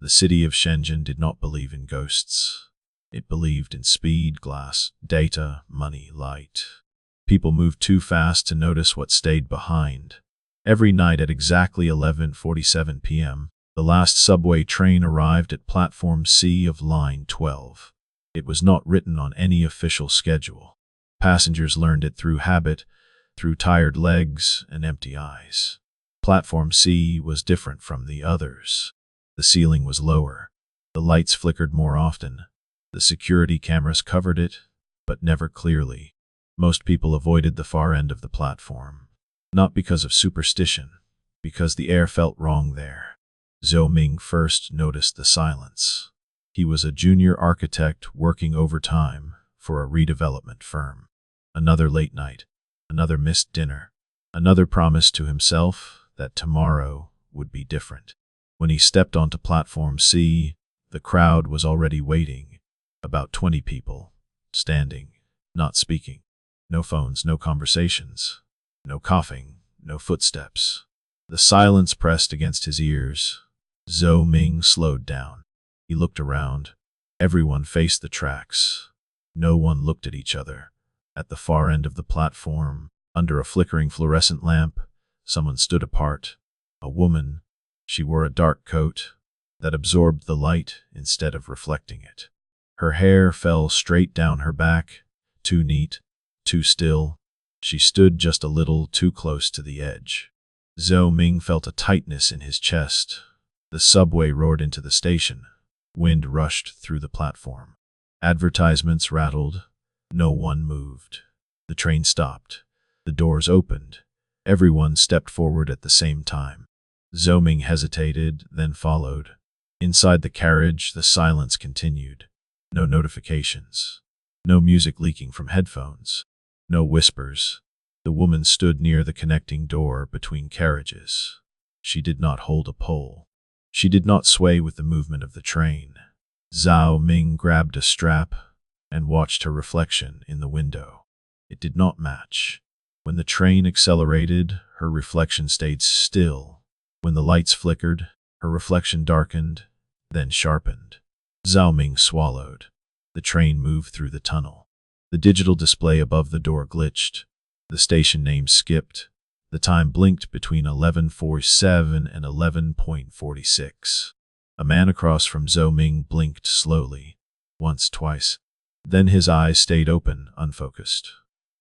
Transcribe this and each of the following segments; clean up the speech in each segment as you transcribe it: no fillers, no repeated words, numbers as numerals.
The city of Shenzhen did not believe in ghosts. It believed in speed, glass, data, money, light. People moved too fast to notice what stayed behind. Every night at exactly 11:47 p.m., the last subway train arrived at Platform C of Line 12. It was not written on any official schedule. Passengers learned it through habit, through tired legs and empty eyes. Platform C was different from the others. The ceiling was lower. The lights flickered more often. The security cameras covered it, but never clearly. Most people avoided the far end of the platform. Not because of superstition, because the air felt wrong there. Zhou Ming first noticed the silence. He was a junior architect working overtime for a redevelopment firm. Another late night, another missed dinner, another promise to himself that tomorrow would be different. When he stepped onto Platform C, the crowd was already waiting. About 20 people, standing, not speaking. No phones, no conversations, no coughing, no footsteps. The silence pressed against his ears. Zhou Ming slowed down. He looked around. Everyone faced the tracks. No one looked at each other. At the far end of the platform, under a flickering fluorescent lamp, someone stood apart. A woman. She wore a dark coat that absorbed the light instead of reflecting it. Her hair fell straight down her back, too neat, too still. She stood just a little too close to the edge. Zhou Ming felt a tightness in his chest. The subway roared into the station. Wind rushed through the platform. Advertisements rattled. No one moved. The train stopped. The doors opened. Everyone stepped forward at the same time. Zhou Ming hesitated, then followed. Inside the carriage, the silence continued. No notifications. No music leaking from headphones. No whispers. The woman stood near the connecting door between carriages. She did not hold a pole. She did not sway with the movement of the train. Zhou Ming grabbed a strap and watched her reflection in the window. It did not match. When the train accelerated, her reflection stayed still. When the lights flickered, her reflection darkened, then sharpened. Zhou Ming swallowed. The train moved through the tunnel. The digital display above the door glitched. The station name skipped. The time blinked between 11:47 and 11:46. A man across from Zhou Ming blinked slowly, once, twice. Then his eyes stayed open, unfocused.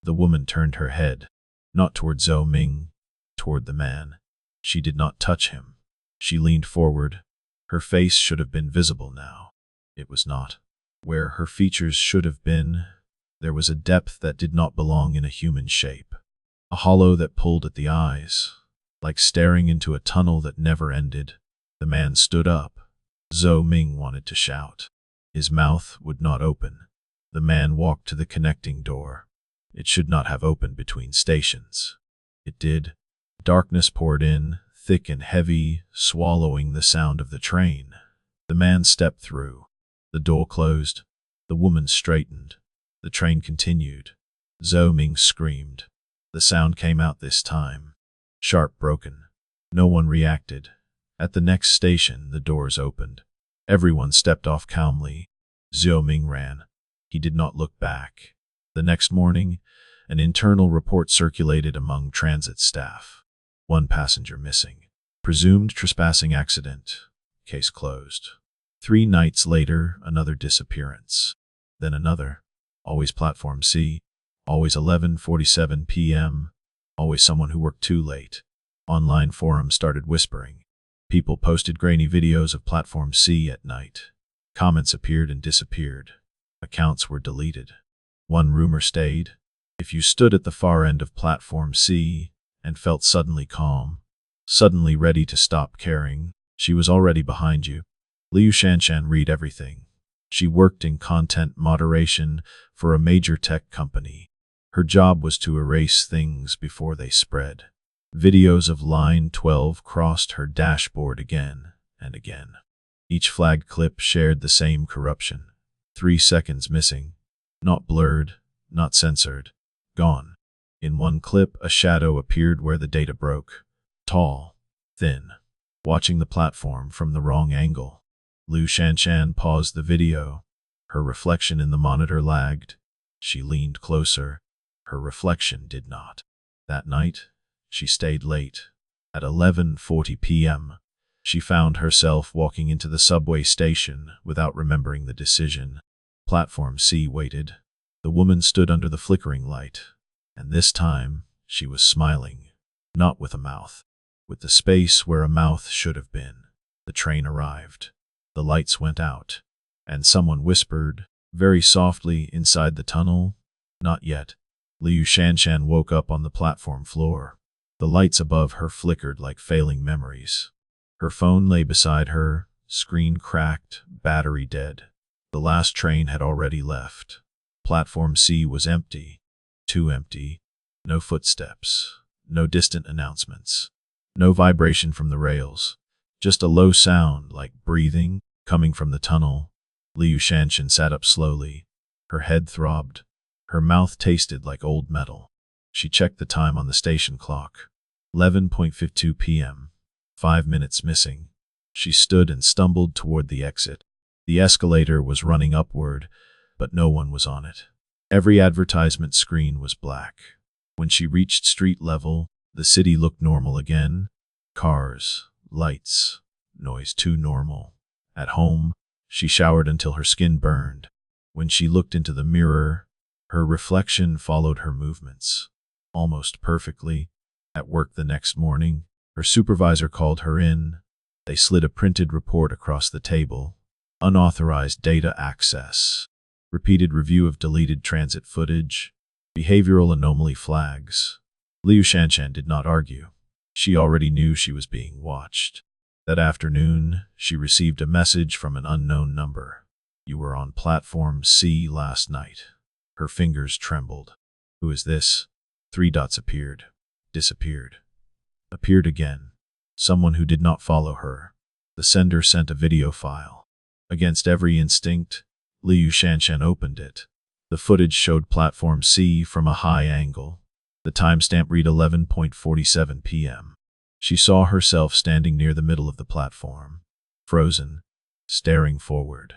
The woman turned her head, not toward Zhou Ming, toward the man. She did not touch him. She leaned forward. Her face should have been visible now. It was not. Where her features should have been, there was a depth that did not belong in a human shape. A hollow that pulled at the eyes, like staring into a tunnel that never ended. The man stood up. Zhou Ming wanted to shout. His mouth would not open. The man walked to the connecting door. It should not have opened between stations. It did. Darkness poured in, thick and heavy, swallowing the sound of the train. The man stepped through. The door closed. The woman straightened. The train continued. Zhou Ming screamed. The sound came out this time. Sharp, broken. No one reacted. At the next station, the doors opened. Everyone stepped off calmly. Zhou Ming ran. He did not look back. The next morning, an internal report circulated among transit staff. 1 passenger missing. Presumed trespassing accident. Case closed. 3 nights later, another disappearance. Then another. Always Platform C. Always 11:47 p.m. Always someone who worked too late. Online forums started whispering. People posted grainy videos of Platform C at night. Comments appeared and disappeared. Accounts were deleted. One rumor stayed. If you stood at the far end of Platform C and felt suddenly calm, suddenly ready to stop caring, she was already behind you. Liu Shanshan read everything. She worked in content moderation for a major tech company. Her job was to erase things before they spread. Videos of Line 12 crossed her dashboard again and again. Each flagged clip shared the same corruption. 3 seconds missing. Not blurred, not censored. Gone. In one clip, a shadow appeared where the data broke. Tall, thin, watching the platform from the wrong angle. Liu Shanshan paused the video. Her reflection in the monitor lagged. She leaned closer. Her reflection did not. That night, she stayed late. At 11:40 p.m., she found herself walking into the subway station without remembering the decision. Platform C waited. The woman stood under the flickering light, and this time she was smiling, not with a mouth, with the space where a mouth should have been. The train arrived. The lights went out, and someone whispered, very softly inside the tunnel, "Not yet." Liu Shanshan woke up on the platform floor. The lights above her flickered like failing memories. Her phone lay beside her, screen cracked, battery dead. The last train had already left. Platform C was empty. Too empty. No footsteps. No distant announcements. No vibration from the rails. Just a low sound, like breathing, coming from the tunnel. Liu Shanshan sat up slowly. Her head throbbed. Her mouth tasted like old metal. She checked the time on the station clock. 11:52 p.m. 5 minutes missing. She stood and stumbled toward the exit. The escalator was running upward, but no one was on it. Every advertisement screen was black. When she reached street level, the city looked normal again. Cars, lights, noise too normal. At home, she showered until her skin burned. When she looked into the mirror, her reflection followed her movements, almost perfectly. At work the next morning, her supervisor called her in. They slid a printed report across the table. Unauthorized data access. Repeated review of deleted transit footage. Behavioral anomaly flags. Liu Shanshan did not argue. She already knew she was being watched. That afternoon, she received a message from an unknown number. "You were on platform C last night." Her fingers trembled. "Who is this?" 3 dots appeared. Disappeared. Appeared again. Someone who did not follow her. The sender sent a video file. Against every instinct, Liu Shanshan opened it. The footage showed platform C from a high angle. The timestamp read 11:47 p.m. She saw herself standing near the middle of the platform, frozen, staring forward.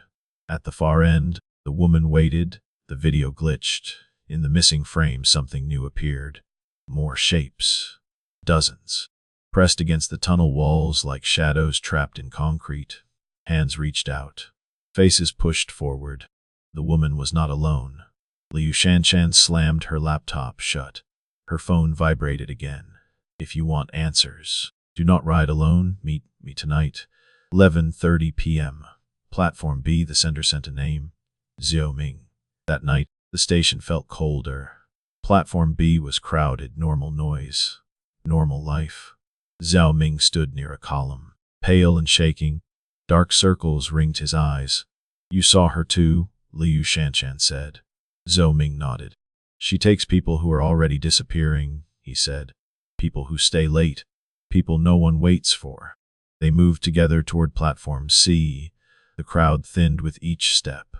At the far end, the woman waited. The video glitched. In the missing frame, something new appeared. More shapes. Dozens. Pressed against the tunnel walls like shadows trapped in concrete. Hands reached out. Faces pushed forward. The woman was not alone. Liu Shanshan slammed her laptop shut. Her phone vibrated again. "If you want answers, do not ride alone. Meet me tonight. 11:30 p.m. Platform B." The sender sent a name. Zhao Ming. That night, the station felt colder. Platform B was crowded. Normal noise. Normal life. Zhao Ming stood near a column, pale and shaking. Dark circles ringed his eyes. "You saw her too?" Liu Shanshan said. Zhao Ming nodded. "She takes people who are already disappearing," he said. "People who stay late. People no one waits for." They moved together toward platform C. The crowd thinned with each step.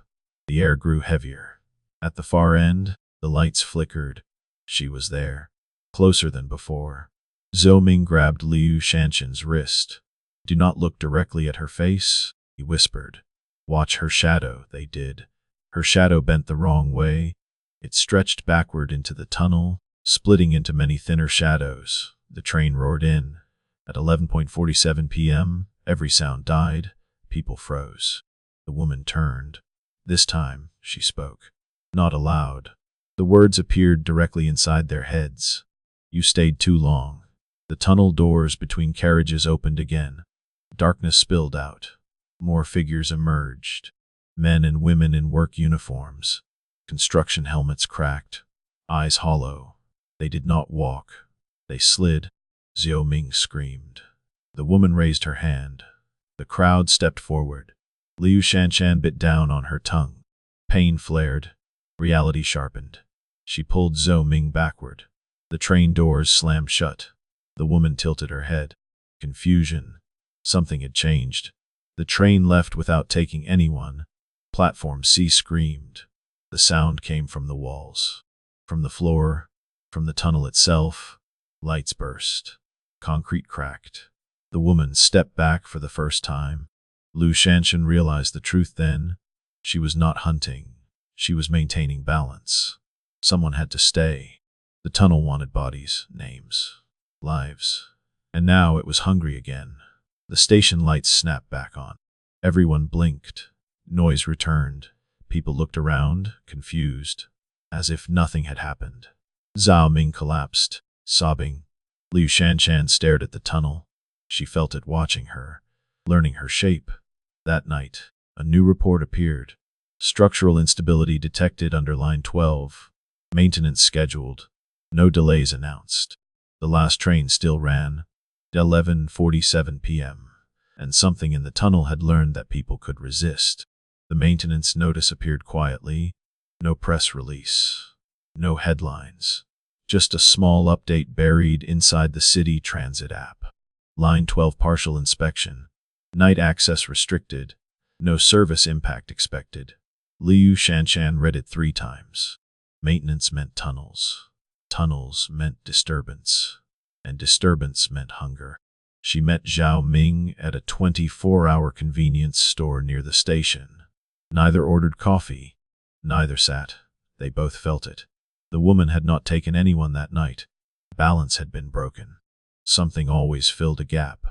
The air grew heavier. At the far end, the lights flickered. She was there, closer than before. Zhao Ming grabbed Liu Shanshan's wrist. "Do not look directly at her face," he whispered. "Watch her shadow." They did. Her shadow bent the wrong way. It stretched backward into the tunnel, splitting into many thinner shadows. The train roared in. At 11:47 p.m., every sound died. People froze. The woman turned. This time, she spoke. Not aloud. The words appeared directly inside their heads. "You stayed too long." The tunnel doors between carriages opened again. Darkness spilled out. More figures emerged. Men and women in work uniforms. Construction helmets cracked. Eyes hollow. They did not walk. They slid. Zhao Ming screamed. The woman raised her hand. The crowd stepped forward. Liu Shanshan bit down on her tongue. Pain flared. Reality sharpened. She pulled Zhao Ming backward. The train doors slammed shut. The woman tilted her head. Confusion. Something had changed. The train left without taking anyone. Platform C screamed. The sound came from the walls, from the floor, from the tunnel itself. Lights burst. Concrete cracked. The woman stepped back for the first time. Liu Shanshan realized the truth then. She was not hunting. She was maintaining balance. Someone had to stay. The tunnel wanted bodies, names, lives. And now it was hungry again. The station lights snapped back on. Everyone blinked. Noise returned. People looked around, confused, as if nothing had happened. Zhao Ming collapsed, sobbing. Liu Shanshan stared at the tunnel. She felt it watching her, learning her shape. That night, a new report appeared. Structural instability detected under line 12. Maintenance scheduled. No delays announced. The last train still ran. 11:47 p.m. And something in the tunnel had learned that people could resist. The maintenance notice appeared quietly. No press release. No headlines. Just a small update buried inside the City Transit app. Line 12 partial inspection. Night access restricted. No service impact expected. Liu Shanshan read it 3 times. Maintenance meant tunnels. Tunnels meant disturbance. And disturbance meant hunger. She met Zhao Ming at a 24-hour convenience store near the station. Neither ordered coffee. Neither sat. They both felt it. The woman had not taken anyone that night. Balance had been broken. Something always filled a gap.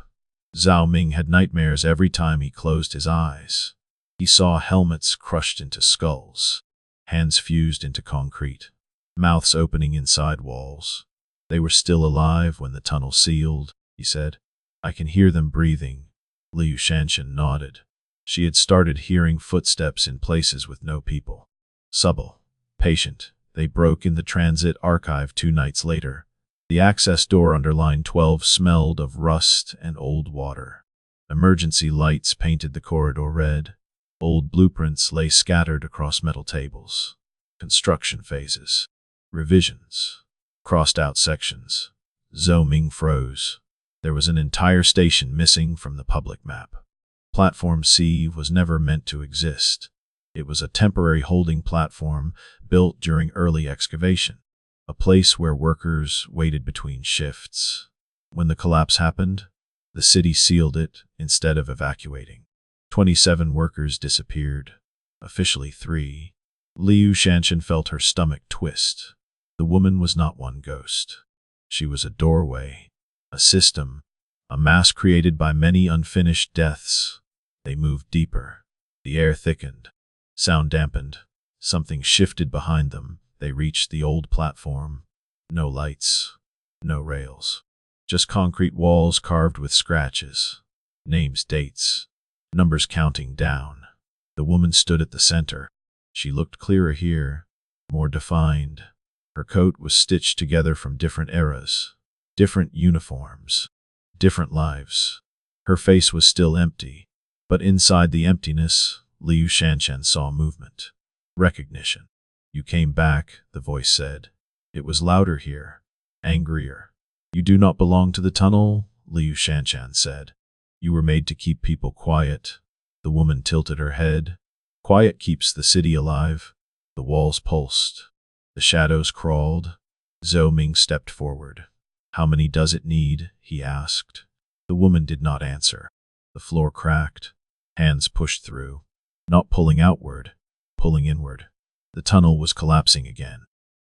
Zhao Ming had nightmares every time he closed his eyes. He saw helmets crushed into skulls, hands fused into concrete, mouths opening inside walls. They were still alive when the tunnel sealed, he said. I can hear them breathing. Liu Shanshan nodded. She had started hearing footsteps in places with no people. Subtle, patient, they broke in the transit archive 2 nights later. The access door under line 12 smelled of rust and old water. Emergency lights painted the corridor red. Old blueprints lay scattered across metal tables. Construction phases. Revisions. Crossed out sections. Zhao Ming froze. There was an entire station missing from the public map. Platform C was never meant to exist. It was a temporary holding platform built during early excavation, a place where workers waited between shifts. When the collapse happened, the city sealed it instead of evacuating. 27 workers disappeared, officially 3. Liu Shanshan felt her stomach twist. The woman was not one ghost. She was a doorway, a system, a mass created by many unfinished deaths. They moved deeper. The air thickened. Sound dampened. Something shifted behind them. They reached the old platform. No lights. No rails. Just concrete walls carved with scratches. Names, dates. Numbers counting down. The woman stood at the center. She looked clearer here, more defined. Her coat was stitched together from different eras. Different uniforms. Different lives. Her face was still empty. But inside the emptiness, Liu Shanshan saw movement. Recognition. You came back, the voice said. It was louder here. Angrier. You do not belong to the tunnel, Liu Shanshan said. You were made to keep people quiet. The woman tilted her head. Quiet keeps the city alive. The walls pulsed. The shadows crawled. Zhao Ming stepped forward. How many does it need? He asked. The woman did not answer. The floor cracked. Hands pushed through. Not pulling outward, pulling inward. The tunnel was collapsing again.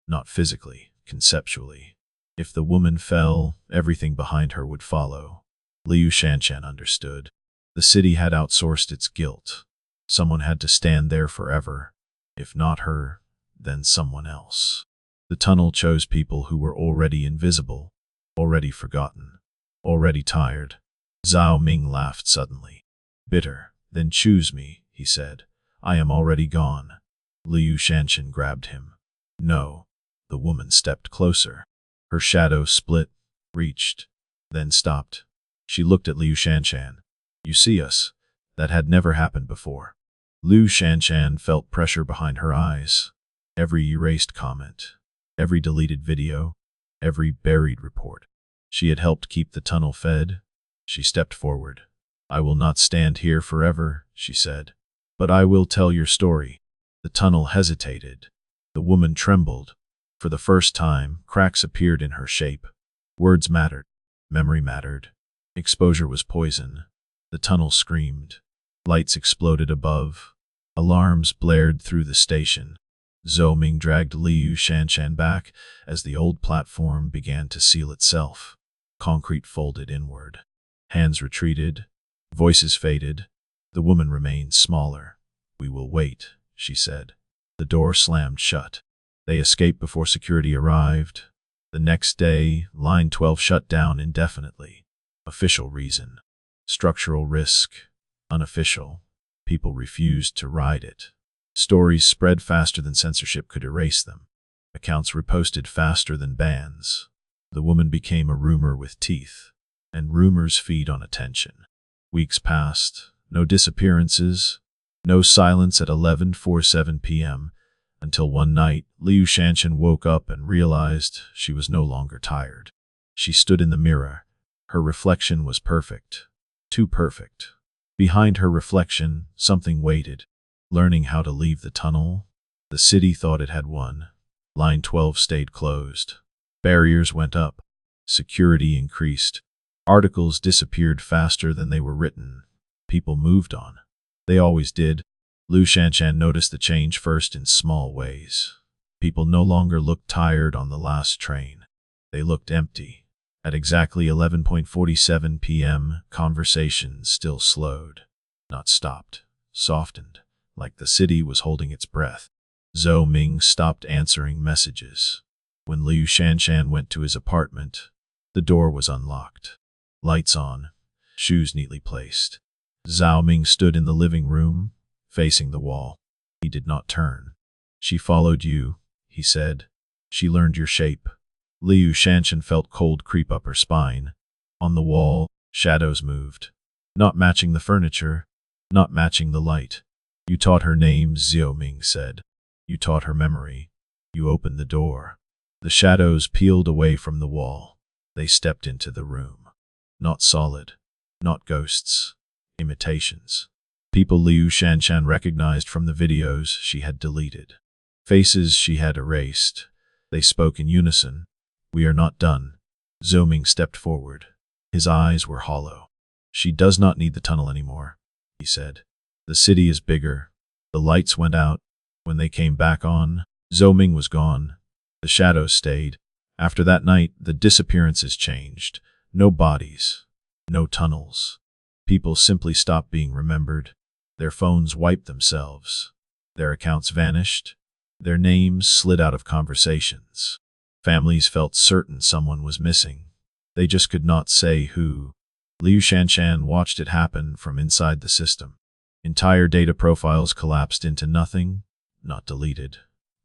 Not physically, conceptually. If the woman fell, everything behind her would follow. Liu Shanshan understood. The city had outsourced its guilt. Someone had to stand there forever. If not her, then someone else. The tunnel chose people who were already invisible, already forgotten, already tired. Zhao Ming laughed suddenly. Bitter. Then choose me, he said. I am already gone. Liu Shanshan grabbed him. No. The woman stepped closer. Her shadow split, reached, then stopped. She looked at Liu Shanshan. You see us. That had never happened before. Liu Shanshan felt pressure behind her eyes. Every erased comment, every deleted video, every buried report. She had helped keep the tunnel fed. She stepped forward. I will not stand here forever, she said. But I will tell your story. The tunnel hesitated. The woman trembled. For the first time, cracks appeared in her shape. Words mattered. Memory mattered. Exposure was poison. The tunnel screamed. Lights exploded above. Alarms blared through the station. Zhou Ming dragged Liu Shanshan back as the old platform began to seal itself. Concrete folded inward. Hands retreated. Voices faded. The woman remained smaller. "We will wait," she said. The door slammed shut. They escaped before security arrived. The next day, Line 12 shut down indefinitely. Official reason: structural risk. Unofficial: people refused to ride it. Stories spread faster than censorship could erase them. Accounts reposted faster than bans. The woman became a rumor with teeth. And rumors feed on attention. Weeks passed. No disappearances. No silence at 11:47 p.m. until one night, Liu Shanshan woke up and realized she was no longer tired. She stood in the mirror. Her reflection was perfect. Too perfect. Behind her reflection, something waited. Learning how to leave the tunnel. The city thought it had won. Line 12 stayed closed. Barriers went up. Security increased. Articles disappeared faster than they were written. People moved on. They always did. Liu Shanshan noticed the change first in small ways. People no longer looked tired on the last train. They looked empty. At exactly 11:47 p.m., conversation still slowed. Not stopped. Softened. Like the city was holding its breath. Zhou Ming stopped answering messages. When Liu Shanshan went to his apartment, the door was unlocked. Lights on. Shoes neatly placed. Zhou Ming stood in the living room, facing the wall. He did not turn. "She followed you," he said. "She learned your shape." Liu Shanshan felt cold creep up her spine. On the wall, shadows moved. Not matching the furniture. Not matching the light. "You taught her name," Zhou Ming said. "You taught her memory. You opened the door." The shadows peeled away from the wall. They stepped into the room. Not solid. Not ghosts. Imitations. People Liu Shanshan recognized from the videos she had deleted. Faces she had erased. They spoke in unison. "We are not done." Zhou Ming stepped forward. His eyes were hollow. "She does not need the tunnel anymore," he said. "The city is bigger." The lights went out. When they came back on, Zhou Ming was gone. The shadows stayed. After that night, the disappearances changed. No bodies. No tunnels. People simply stopped being remembered. Their phones wiped themselves. Their accounts vanished. Their names slid out of conversations. Families felt certain someone was missing. They just could not say who. Liu Shanshan watched it happen from inside the system. Entire data profiles collapsed into nothing, not deleted,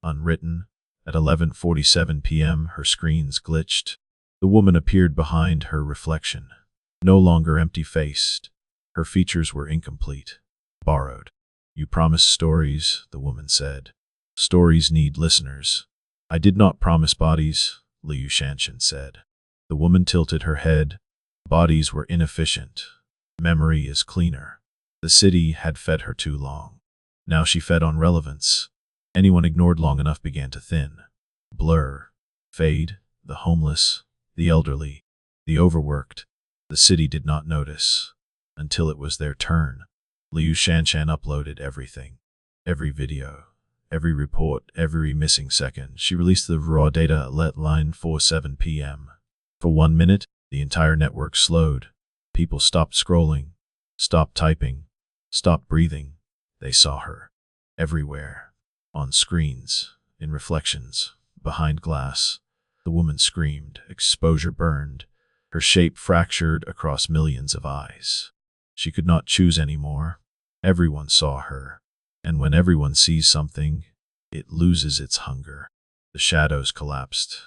unwritten. At 11:47 p.m., her screens glitched. The woman appeared behind her reflection. No longer empty-faced. Her features were incomplete. Borrowed. "You promised stories," the woman said. "Stories need listeners." "I did not promise bodies," Liu Shanshan said. The woman tilted her head. Bodies were inefficient. Memory is cleaner. The city had fed her too long. Now she fed on relevance. Anyone ignored long enough began to thin. Blur. Fade. The homeless. The elderly. The overworked. The city did not notice. Until it was their turn. Liu Shanshan uploaded everything. Every video. Every report. Every missing second. She released the raw data at 11:47 p.m. For 1 minute, the entire network slowed. People stopped scrolling. Stopped typing. Stopped breathing. They saw her. Everywhere. On screens. In reflections. Behind glass. The woman screamed. Exposure burned. Her shape fractured across millions of eyes. She could not choose anymore. Everyone saw her. And when everyone sees something, it loses its hunger. The shadows collapsed.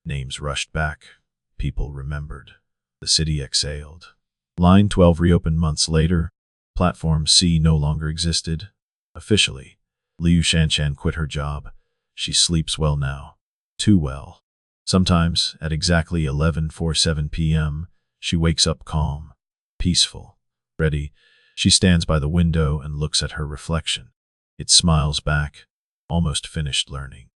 Names rushed back. People remembered. The city exhaled. Line 12 reopened months later. Platform C no longer existed. Officially, Liu Shanshan quit her job. She sleeps well now. Too well. Sometimes, at exactly 11:47 p.m., she wakes up calm, peaceful, ready. She stands by the window and looks at her reflection. It smiles back, almost finished learning.